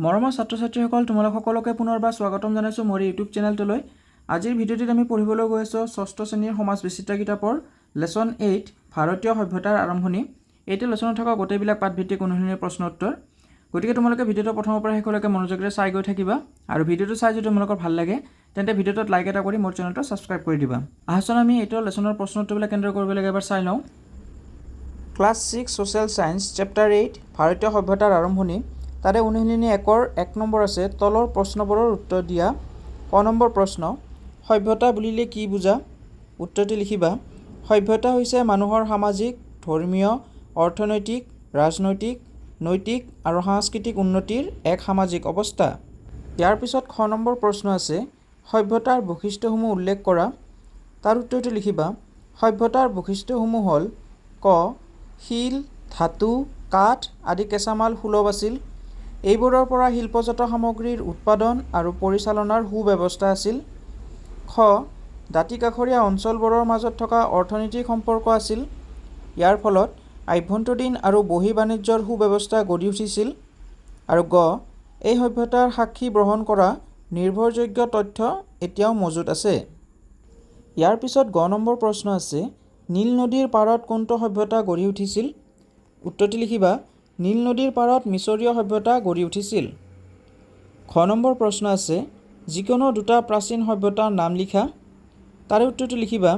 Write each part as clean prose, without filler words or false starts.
মৰমৰ ছাত্ৰ-ছাত্ৰীসকল তোমালোক সকলোকে পুনৰবাৰ স্বাগতম জনাইছোঁ মোৰ ইউটিউব চেনেলটোলৈ। আজিৰ ভিডিঅ'টিত আমি পঢ়িবলৈ গৈ আছোঁ 6ষ্ঠ শ্ৰেণীৰ সমাজ বিচিত্ৰ কিতাপৰ লেচন 8 ভাৰতীয় সভ্যতাৰ আৰম্ভণি। এইটো লেচনত থকা গোটেইবিলাক পাঠভিত্তিক অনুশীলনীৰ প্ৰশ্ন উত্তৰ। গতিকে তোমালোকে ভিডিঅ'টো প্ৰথমৰ পৰা শেষলৈকে মনোযোগেৰে চাই গৈ থাকিবা আৰু ভিডিঅ'টো চাই যদি তোমালোকৰ ভাল লাগে তেন্তে ভিডিঅ'টোত লাইক এটা কৰি মোৰ চেনেলটো ছাবস্ক্ৰাইব কৰি দিবা। আহচোন আমি এইটো লেচনৰ প্ৰশ্ন উত্তৰবিলাক কেনেদৰে কৰিব লাগে এবাৰ চাই লওঁ। ক্লাছ 6 ছ'চিয়েল ছায়েন্স চেপ্টাৰ 8 ভাৰতীয় সভ্যতাৰ আৰম্ভণি। তাৰে অনুশীলনী 1ৰ 1 নম্বৰ আছে তলৰ প্ৰশ্নবোৰৰ উত্তৰ দিয়া। ক নম্বৰ প্ৰশ্ন, সভ্যতা বুলিলে কি বুজা? উত্তৰটি লিখিবা। সভ্যতা হৈছে মানুহৰ সামাজিক, ধৰ্মীয়, অৰ্থনৈতিক, ৰাজনৈতিক, নৈতিক আৰু সাংস্কৃতিক উন্নতিৰ এক সামাজিক অৱস্থা। ইয়াৰ পিছত খ নম্বৰ প্ৰশ্ন আছে সভ্যতাৰ বৈশিষ্ট্যসমূহ উল্লেখ কৰা। তাৰ উত্তৰটি লিখিবা। সভ্যতাৰ বৈশিষ্ট্যসমূহ হ'ল ক শিল, ধাতু, কাঠ আদি কেঁচামাল সুলভ আছিল। এইবোৰৰ পৰা শিল্পজাত সামগ্ৰীৰ উৎপাদন আৰু পৰিচালনাৰ সুব্যৱস্থা আছিল। খ দাঁতিকাষৰীয়া অঞ্চলবোৰৰ মাজত থকা অৰ্থনৈতিক সম্পৰ্ক আছিল। ইয়াৰ ফলত আভ্যন্তৰীণ আৰু বহিঃ বাণিজ্যৰ সুব্যৱস্থা গঢ়ি উঠিছিল। আৰু গ এই সভ্যতাৰ সাক্ষী বহন কৰা নিৰ্ভৰযোগ্য তথ্য এতিয়াও মজুত আছে। ইয়াৰ পিছত গ নম্বৰ প্ৰশ্ন আছে নীল নদীৰ পাৰত কোনটো সভ্যতা গঢ়ি উঠিছিল? উত্তৰটি লিখিবা। নীল নদীৰ পাৰত মিছৰীয় সভ্যতা গঢ়ি উঠিছিল। খ নম্বৰ প্ৰশ্ন আছে যিকোনো দুটা প্ৰাচীন সভ্যতাৰ নাম লিখা। তাৰে উত্তৰটো লিখিবা।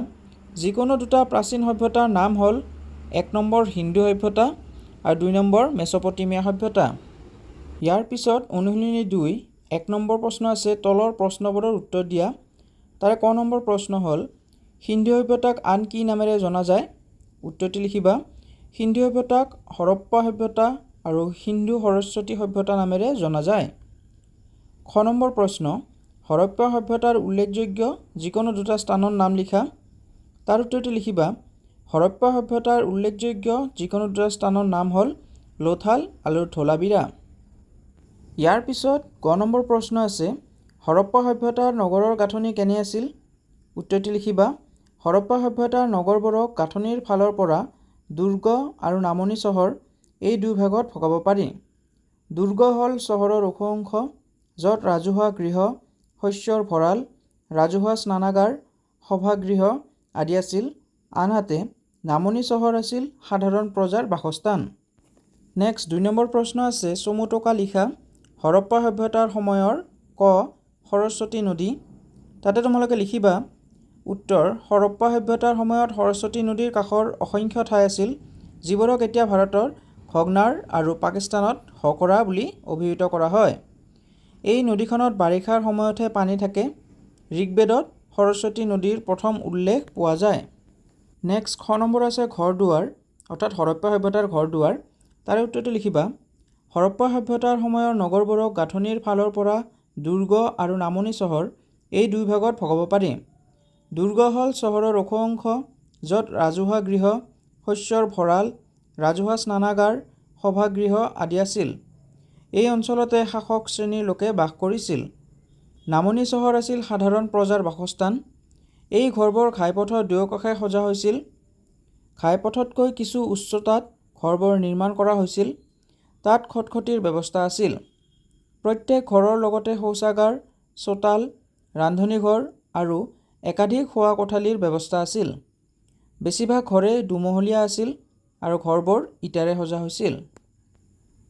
যিকোনো দুটা প্ৰাচীন সভ্যতাৰ নাম হ'ল 1 নম্বৰ হিন্দু সভ্যতা আৰু 2 নম্বৰ মেছ'পটেমিয়া সভ্যতা। ইয়াৰ পিছত অনুশীলনী 2 1 নম্বৰ প্ৰশ্ন আছে তলৰ প্ৰশ্নবোৰৰ উত্তৰ দিয়া। তাৰে ক নম্বৰ প্ৰশ্ন হ'ল সিন্ধু সভ্যতাক আন কি নামেৰে জনা যায়? উত্তৰটি লিখিবা। সিন্ধু সভ্যতাক হৰপ্পা সভ্যতা আৰু সিন্ধু সৰস্বতী সভ্যতা নামেৰে জনা যায়। খ নম্বৰ প্ৰশ্ন হৰপ্পা সভ্যতাৰ উল্লেখযোগ্য যিকোনো দুটা স্থানৰ নাম লিখা। তাৰ উত্তৰটি লিখিবা। হৰপ্পা সভ্যতাৰ উল্লেখযোগ্য যিকোনো দুটা স্থানৰ নাম হ'ল লোথাল আৰু ধোলাবিৰা। ইয়াৰ পিছত গ নম্বৰ প্ৰশ্ন আছে হৰপ্পা সভ্যতাৰ নগৰৰ গাঁথনি কেনে আছিল? উত্তৰটি লিখিবা। হৰপ্পা সভ্যতাৰ নগৰবোৰক গাঁথনিৰ ফালৰ পৰা দুৰ্গ আৰু নামনি চহৰ এই দুই ভাগত ভগাব পাৰি। দুৰ্গ হ'ল চহৰৰ ওখ অংশ য'ত ৰাজহুৱা গৃহ, শস্যৰ ভঁৰাল, ৰাজহুৱা স্নানাগাৰ, সভাগৃহ আদি আছিল। আনহাতে নামনি চহৰ আছিল সাধাৰণ প্ৰজাৰ বাসস্থান। নেক্সট 2 নম্বৰ প্ৰশ্ন আছে চমু টোকা লিখা। হৰপ্পা সভ্যতাৰ সময়ৰ ক সৰস্বতী নদী। তাতে তোমালোকে লিখিবা উত্তৰ হৰপ্পা সভ্যতাৰ সময়ত সৰস্বতী নদীৰ কাষৰ অসংখ্য ঠাই আছিল যিবোৰক এতিয়া ভাৰতৰ ঘগ্নাৰ আৰু পাকিস্তানত হকৰা বুলি অভিহিত কৰা হয়। এই নদীখনত বাৰিষাৰ সময়তহে পানী থাকে। ঋগ্বেদত সৰস্বতী নদীৰ প্ৰথম উল্লেখ পোৱা যায়। নেক্সট খ নম্বৰ আছে ঘৰ দুৱাৰ অৰ্থাৎ হৰপ্পা সভ্যতাৰ ঘৰ দুৱাৰ। তাৰে উত্তৰটো লিখিবা। হৰপ্পা সভ্যতাৰ সময়ৰ নগৰবোৰক গাঁথনিৰ ফালৰ পৰা দুৰ্গ আৰু নামনি চহৰ এই দুই ভাগত ভগাব পাৰি। দুৰ্গ হ'ল চহৰৰ ওখ অংশ য'ত ৰাজহুৱা গৃহ, শস্যৰ ভঁৰাল, ৰাজহুৱা স্নানাগাৰ, সভাগৃহ আদি আছিল। এই অঞ্চলতে শাসক শ্ৰেণীৰ লোকে বাস কৰিছিল। নামনি চহৰ আছিল সাধাৰণ প্ৰজাৰ বাসস্থান। এই ঘৰবোৰ ঘাইপথৰ দুয়োকাষে সজা হৈছিল। ঘাইপথতকৈ কিছু উচ্চতাত ঘৰবোৰ নিৰ্মাণ কৰা হৈছিল। তাত খটখটীৰ ব্যৱস্থা আছিল। প্ৰত্যেক ঘৰৰ লগতে শৌচাগাৰ, চোতাল, ৰান্ধনীঘৰ আৰু একাধিক শোৱা কোঠালিৰ ব্যৱস্থা আছিল। বেছিভাগ ঘৰেই দুমহলীয়া আছিল আৰু ঘৰবোৰ ইটাৰে সজা হৈছিল।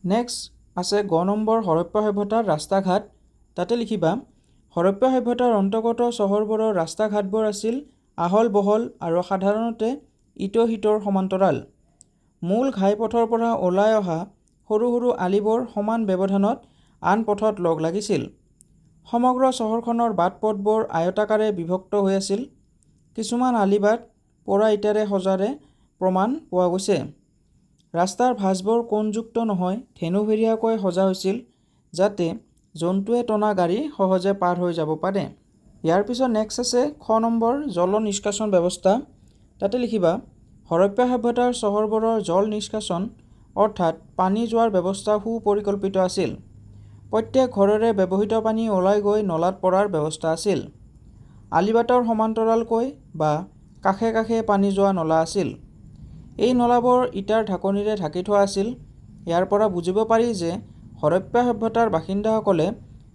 নেক্সট আছে গ নম্বৰ হৰপ্পা সভ্যতাৰ ৰাস্তা ঘাট। তাতে লিখিবা হৰপ্পা সভ্যতাৰ অন্তৰ্গত চহৰবোৰৰ ৰাস্তা ঘাটবোৰ আছিল আহল বহল আৰু সাধাৰণতে ইটো সিটোৰ সমান্তৰাল। মূল ঘাইপথৰ পৰা ওলাই অহা সৰু সৰু আলিবোৰ সমান ব্যৱধানত আন পথত লগ লাগিছিল। সমগ্ৰ চহৰখনৰ বাট পথবোৰ আয়তাকাৰে বিভক্ত হৈ আছিল। কিছুমান আলিবাট পোৰা ইটাৰে সজাৰে প্ৰমাণ পোৱা গৈছে। ৰাস্তাৰ ভাঁজবোৰ কোণযুক্ত নহয় ধেনুভেৰিয়াকৈ সজা হৈছিল যাতে জন্তুৱে টনা গাড়ী সহজে পাৰ হৈ যাব পাৰে। ইয়াৰ পিছত নেক্সট আছে খ নম্বৰ জল নিষ্কাশন ব্যৱস্থা। তাতে লিখিবা হৰপ্পা সভ্যতাৰ চহৰবোৰৰ জল নিষ্কাশন অৰ্থাৎ পানী যোৱাৰ ব্যৱস্থা সুপৰিকল্পিত আছিল। প্ৰত্যেক ঘৰৰে ব্যৱহৃত পানী ওলাই গৈ নলাত পৰাৰ ব্যৱস্থা আছিল। আলিবাটৰ সমান্তৰালকৈ বা কাষে কাষে পানী যোৱা নলা আছিল। এই নলাবোৰ ইটাৰ ঢাকনিৰে ঢাকি থোৱা আছিল। ইয়াৰ পৰা বুজিব পাৰি যে হৰপ্পা সভ্যতাৰ বাসিন্দাসকলে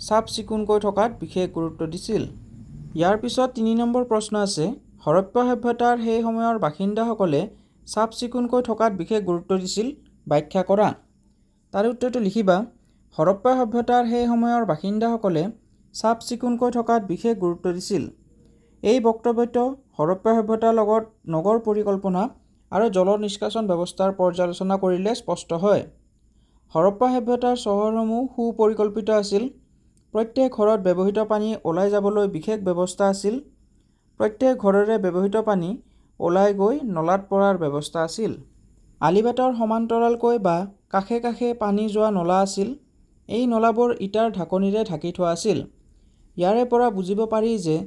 চাফ চিকুণকৈ থকাত বিশেষ গুৰুত্ব দিছিল। ইয়াৰ পিছত ৩ নম্বৰ প্ৰশ্ন আছে, হৰপ্পা সভ্যতাৰ সেই সময়ৰ বাসিন্দাসকলে চাফ চিকুণকৈ থকাত বিশেষ গুৰুত্ব দিছিল, ব্যাখ্যা কৰা। তাৰ উত্তৰটো লিখিবা, হৰপ্পা সভ্যতাৰ সেই সময়ৰ বাসিন্দাসকলে চাফ চিকুণকৈ থকাত বিশেষ গুৰুত্ব দিছিল। এই বক্তব্যটো হৰপ্পা সভ্যতাৰ লগত নগৰ পৰিকল্পনা আৰু জল নিষ্কাশন ব্যৱস্থাৰ পৰ্যালোচনা কৰিলে স্পষ্ট হয়। হৰপ্পা সভ্যতাৰ চহৰসমূহ সুপৰিকল্পিত আছিল। প্ৰত্যেক ঘৰত ব্যৱহৃত পানী ওলাই যাবলৈ বিশেষ ব্যৱস্থা আছিল। প্ৰত্যেক ঘৰৰে ব্যৱহৃত পানী ওলাই গৈ নলাত পৰাৰ ব্যৱস্থা আছিল। আলিবাটৰ সমান্তৰালকৈ বা কাষে কাষে পানী যোৱা নলা আছিল। এই নলাবোৰ ইটাৰ ঢাকনিৰে ঢাকি থোৱা আছিল। ইয়াৰে পৰা বুজিব পাৰি যে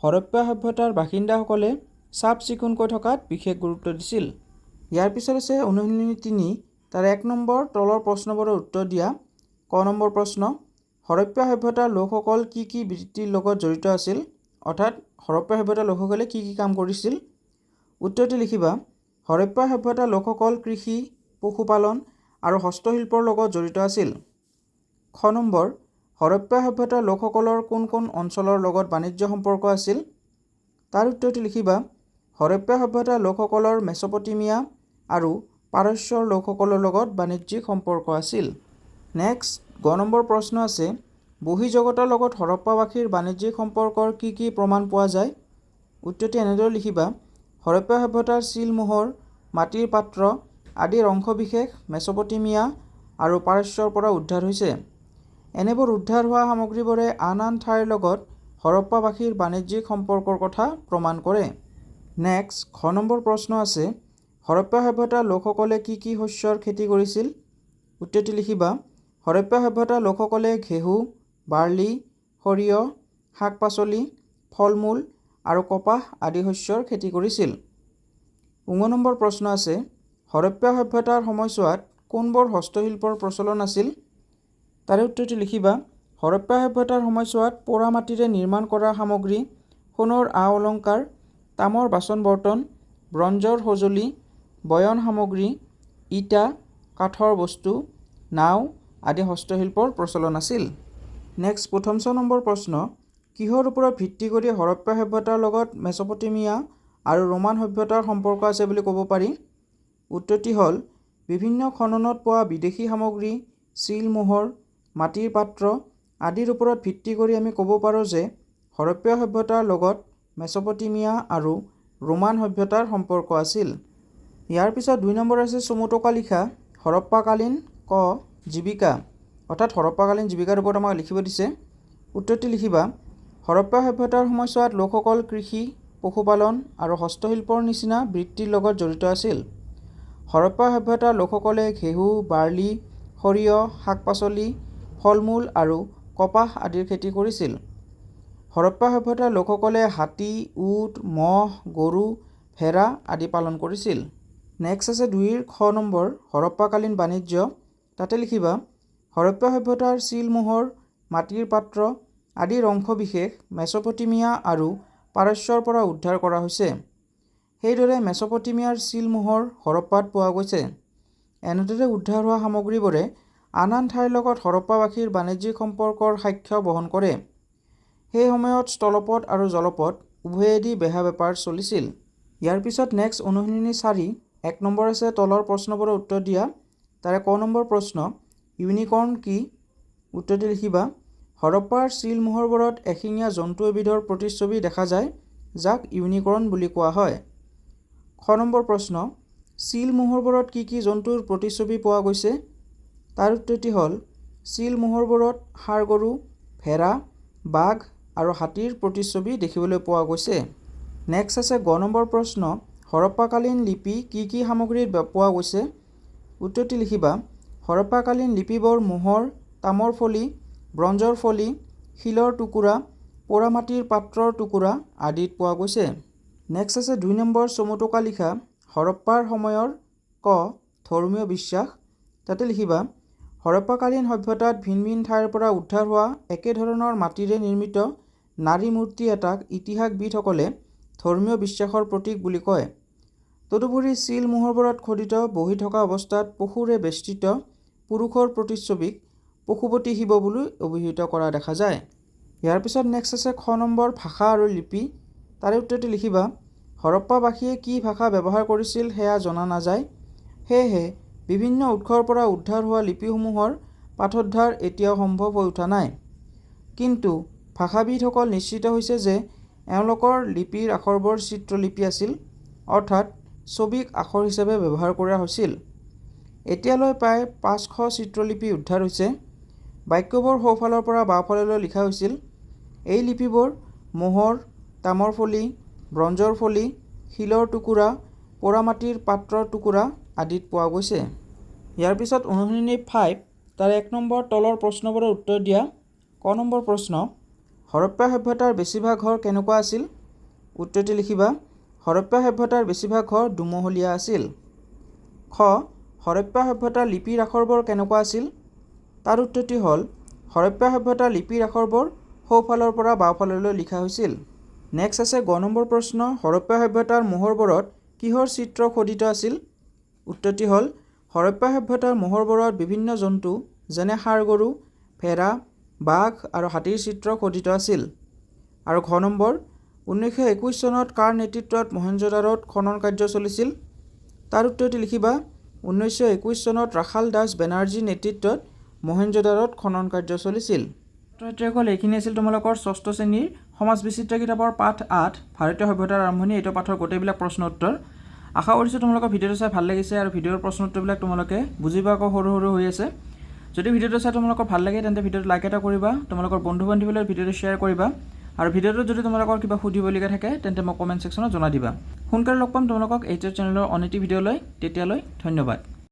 হৰপ্পা সভ্যতাৰ বাসিন্দাসকলে চাফ চিকুণকৈ থকাত বিশেষ গুৰুত্ব দিছিল। ইয়াৰ পিছত আছে অনুশীলনী ৩, তাৰ ১ নম্বৰ তলৰ প্ৰশ্নবোৰৰ উত্তৰ দিয়া। ক নম্বৰ প্ৰশ্ন, হৰপ্পা সভ্যতাৰ লোকসকল কি কি বৃত্তিৰ লগত জড়িত আছিল? অৰ্থাৎ হৰপ্পা সভ্যতাৰ লোকসকলে কি কি কাম কৰিছিল? উত্তৰটো লিখিবা, হৰপ্পা সভ্যতাৰ লোকসকল কৃষি, পশুপালন আৰু হস্তশিল্পৰ লগত জড়িত আছিল। খ নম্বৰ, হৰপ্পা সভ্যতাৰ লোকসকলৰ কোন কোন অঞ্চলৰ লগত বাণিজ্য সম্পৰ্ক আছিল? তাৰ উত্তৰটো লিখিবা, হৰপ্পা সভ্যতাৰ লোকসকলৰ মেচপটেমিয়া আৰু পাৰস্যৰ লোকসকলৰ লগত বাণিজ্যিক সম্পৰ্ক আছিল। নেক্সট গ নম্বৰ প্ৰশ্ন আছে, বহিঃজগতৰ লগত হৰপ্পাবাসীৰ বাণিজ্যিক সম্পৰ্কৰ কি কি প্ৰমাণ পোৱা যায়? উত্তৰটো এনেদৰে লিখিবা, হৰপ্পা সভ্যতাৰ চিল-মোহৰ, মাটিৰ পাত্ৰ আদিৰ অংশবিশেষ মেচপটেমিয়া আৰু পাৰস্যৰ পৰা উদ্ধাৰ হৈছে। এনেবোৰ উদ্ধাৰ হোৱা সামগ্ৰীবোৰে আন আন ঠাইৰ লগত হৰপ্পাবাসীৰ বাণিজ্যিক সম্পৰ্কৰ কথা প্ৰমাণ কৰে। নেক্সট খ নম্বৰ প্ৰশ্ন আছে, হৰপ্পা সভ্যতাৰ লোকসকলে কি কি শস্যৰ খেতি কৰিছিল? উত্তৰটো লিখিবা, হৰপ্পা সভ্যতাৰ লোকসকলে ঘেঁহু, বাৰ্লি, সৰিয়হ, শাক পাচলি, ফল মূল আৰু কপাহ আদি শস্যৰ খেতি কৰিছিল। ১ নম্বৰ প্ৰশ্ন আছে, হৰপ্পা সভ্যতাৰ সময়ছোৱাত কোনবোৰ হস্তশিল্পৰ প্ৰচলন আছিল? তাৰে উত্তৰটো লিখিবা, হৰপ্পা সভ্যতাৰ সময়ছোৱাত পোৰা মাটিৰে নিৰ্মাণ কৰা সামগ্ৰী, সোণৰ আ-অলংকাৰ, তামৰ বাচন বৰ্তন, ব্ৰঞ্জৰ সঁজুলি, বয়ন সামগ্ৰী, ইটা, কাঠৰ বস্তু, নাও আদি হস্তশিল্পৰ প্ৰচলন আছিল। নেক্সট ১ম নম্বৰ প্ৰশ্ন, কিহৰ ওপৰত ভিত্তি কৰি হৰপ্পা সভ্যতাৰ লগত মেচপটেমিয়া আৰু ৰোমান সভ্যতাৰ সম্পৰ্ক আছে বুলি ক'ব পাৰি? উত্তৰটি হ'ল, বিভিন্ন খননত পোৱা বিদেশী সামগ্ৰী, চিল-মোহৰ, মাটিৰ পাত্ৰ আদিৰ ওপৰত ভিত্তি কৰি আমি ক'ব পাৰোঁ যে হৰপ্পা সভ্যতাৰ লগত মেচপটেমিয়া আৰু ৰোমান সভ্যতাৰ সম্পৰ্ক আছিল। ইয়াৰ পিছত ২ নম্বৰ আছে চমু টোকা লিখা, হৰপ্পাকালীন ক জীৱিকা, অৰ্থাৎ হৰপ্পাকালীন জীৱিকাৰ ওপৰত আমাক লিখিব দিছে। উত্তৰটি লিখিবা, হৰপ্পা সভ্যতাৰ সময়ছোৱাত লোকসকল কৃষি, পশুপালন আৰু হস্তশিল্পৰ নিচিনা বৃত্তিৰ লগত জড়িত আছিল। হৰপ্পা সভ্যতাৰ লোকসকলে ঘেঁহু, বাৰ্লি, সৰিয়হ, শাক পাচলি, ফল মূল আৰু কপাহ আদিৰ খেতি কৰিছিল। হৰপ্পা সভ্যতাৰ লোকসকলে হাতী, উট, মহ, গৰু, ভেড়া আদি পালন কৰিছিল। নেক্সট আছে ২ৰ খ নম্বৰ, হৰপ্পাকালীন বাণিজ্য। তাতে লিখিবা, হৰপ্পা সভ্যতাৰ চিল-মোহৰ, মাটিৰ পাত্ৰ আদিৰ অংশবিশেষ মেচপটেমিয়া আৰু পাৰস্যৰ পৰা উদ্ধাৰ কৰা হৈছে। সেইদৰে মেচপটেমিয়াৰ চিল-মোহৰ হৰপ্পাত পোৱা গৈছে। এনেদৰে উদ্ধাৰ হোৱা সামগ্ৰীবোৰে আন আন ঠাইৰ লগত হৰপ্পাবাসীৰ বাণিজ্যিক সম্পৰ্কৰ সাক্ষ্য বহন কৰে। সেই সময়ত স্থলপথ আৰু জলপথ উভয়েদি বেহা বেপাৰ চলিছিল। ইয়াৰ পিছত নেক্সট অনুশীলনী ৪, ১ নম্বৰ আছে তলৰ প্ৰশ্নবোৰৰ উত্তৰ দিয়া। তাৰে ক নম্বৰ প্ৰশ্ন, ইউনিকৰ্ণ কি? উত্তৰটো লিখিবা, হৰপ্পাৰ চিল-মোহৰবোৰত এশিঙীয়া জন্তু এবিধৰ প্ৰতিচ্ছবি দেখা যায়, যাক ইউনিকৰ্ণ বুলি কোৱা হয়। খ নম্বৰ প্ৰশ্ন, চিল-মোহৰবোৰত কি কি জন্তুৰ প্ৰতিচ্ছবি পোৱা গৈছে? তাৰ উত্তৰটি হ'ল, চিল-মোহৰবোৰত ষাঁড় গৰু, ভেড়া, বাঘ আৰু হাতীৰ প্ৰতিচ্ছবি দেখিবলৈ পোৱা গৈছে। নেক্সট আছে গ নম্বৰ প্ৰশ্ন, হৰপ্পাকালীন লিপি কি কি সামগ্ৰীত পোৱা গৈছে? উত্তৰটি লিখিবা, হৰপ্পাকালীন লিপিবোৰ মোহৰ, তামৰ ফলি, ব্ৰঞ্জৰ ফলি, শিলৰ টুকুৰা, পোৰা মাটিৰ পাত্ৰৰ টুকুৰা আদিত পোৱা গৈছে। নেক্সট আছে ২ নম্বৰ চমু টোকা লিখা, হৰপ্পাৰ সময়ৰ ক ধৰ্মীয় বিশ্বাস। তাতে লিখিবা, হৰপ্পাকালীন সভ্যতাত ভিন ভিন ঠাইৰ পৰা উদ্ধাৰ হোৱা একেধৰণৰ মাটিৰে নিৰ্মিত নাৰী মূৰ্তি এটাক ইতিহাসবিদসকলে ধৰ্মীয় বিশ্বাসৰ প্ৰতীক বুলি কয়। তদুপৰি চিল-মোহৰবোৰত খোদিত বহি থকা অৱস্থাত পশুৰে বেষ্টিত পুৰুষৰ প্ৰতিচ্ছবিক পশুপতি শিৱ বুলি অভিহিত কৰা দেখা যায়। ইয়াৰ পিছত নেক্সট আছে খ নম্বৰ ভাষা আৰু লিপি। তাৰে উত্তৰটি লিখিবা। হৰপ্পাবাসীয়ে কি ভাষা ব্যৱহাৰ কৰিছিল সেয়া জনা নাযায়, সেয়েহে বিভিন্ন উৎসৰ পৰা উদ্ধাৰ হোৱা লিপিসমূহৰ পাঠোদ্ধাৰ এতিয়াও সম্ভৱ হৈ উঠা নাই। কিন্তু ভাষাবিদসকল নিশ্চিত হৈছে যে এওঁলোকৰ লিপিৰ আখৰবোৰ চিত্ৰলিপি আছিল, অৰ্থাৎ ছবিক আখৰ হিচাপে ব্যৱহাৰ কৰা হৈছিল। এতিয়ালৈ প্ৰায় 500 চিত্ৰলিপি উদ্ধাৰ হৈছে। বাক্যবোৰ সোঁফালৰ পৰা বাওঁফাললৈ লিখা হৈছিল। এই লিপিবোৰ মোহৰ, তামৰ ফলি, ব্ৰঞ্জৰ ফলি, শিলৰ টুকুৰা, পোৰামাটিৰ পাত্ৰৰ টুকুৰা আদিত পোৱা গৈছে। ইয়াৰ পিছত অনুশীলনী 5 তাৰ 1 নম্বৰ তলৰ প্ৰশ্নবোৰৰ উত্তৰ দিয়া। ক নম্বৰ প্ৰশ্ন, হৰপ্পা সভ্যতাৰ বেছিভাগ ঘৰ কেনেকুৱা আছিল? উত্তৰটি লিখিবা। হৰপ্পা সভ্যতাৰ বেছিভাগ ঘৰ দুমহলীয়া আছিল। খ, হৰপ্পা সভ্যতাৰ লিপিৰ আখৰবোৰ কেনেকুৱা আছিল? তাৰ উত্তৰটি হ'ল হৰপ্পা সভ্যতাৰ লিপিৰ আখৰবোৰ সোঁফালৰ পৰা বাওঁফাললৈ লিখা হৈছিল। নেক্সট আছে গ নম্বৰ প্ৰশ্ন, হৰপ্পা সভ্যতাৰ মোহৰবোৰত কিহৰ চিত্ৰ খোদিত আছিল? উত্তৰটি হ'ল হৰপ্পা সভ্যতাৰ মোহৰবোৰত বিভিন্ন জন্তু যেনে ষাঁড় গৰু, ভেড়া, বাঘ আৰু হাতীৰ চিত্ৰ খোদিত আছিল। আৰু ঘ নম্বৰ, 1921 চনত কাৰ নেতৃত্বত মহেঞ্জোদাৰোত খনন কাৰ্য চলিছিল? তাৰ উত্তৰটি লিখিবা। 1921 চনত ৰাখাল দাস বেনাৰ্জীৰ নেতৃত্বত মহেঞ্জোদাৰোত খনন কাৰ্য চলিছিল। ছাত্ৰ-ছাত্ৰীসকল, এইখিনি আছিল তোমালোকৰ 6ষ্ঠ শ্ৰেণীৰ সমাজ বিচিত্ৰ কিতাপৰ পাঠ 8 ভাৰতীয় সভ্যতাৰ আৰম্ভণি। এইটো পাঠৰ গোটেইবিলাক প্ৰশ্ন উত্তৰ। আশা কৰিছোঁ তোমালোকৰ ভিডিঅ'টো চাই ভাল লাগিছে আৰু ভিডিঅ'ৰ প্ৰশ্ন উত্তৰবিলাক তোমালোকে বুজিব আকৌ সৰু সৰু হৈ আছে। যদি ভিডিঅ'টো চাই তোমালোকৰ ভাল লাগে তেন্তে ভিডিঅ'টো লাইক এটা কৰিবা, তোমালোকৰ বন্ধু বান্ধৱীলৈ ভিডিঅ'টো শ্বেয়াৰ কৰিবা আৰু ভিডিঅ'টোত যদি তোমালোকৰ কিবা সুধিবলগীয়া থাকে তেন্তে মোক কমেণ্ট ছেকশ্যনত জনাই দিবা। সোনকালে লগ পাম তোমালোকক এইটো চেনেলৰ অন এটি ভিডিঅ' লৈ। তেতিয়ালৈ ধন্যবাদ।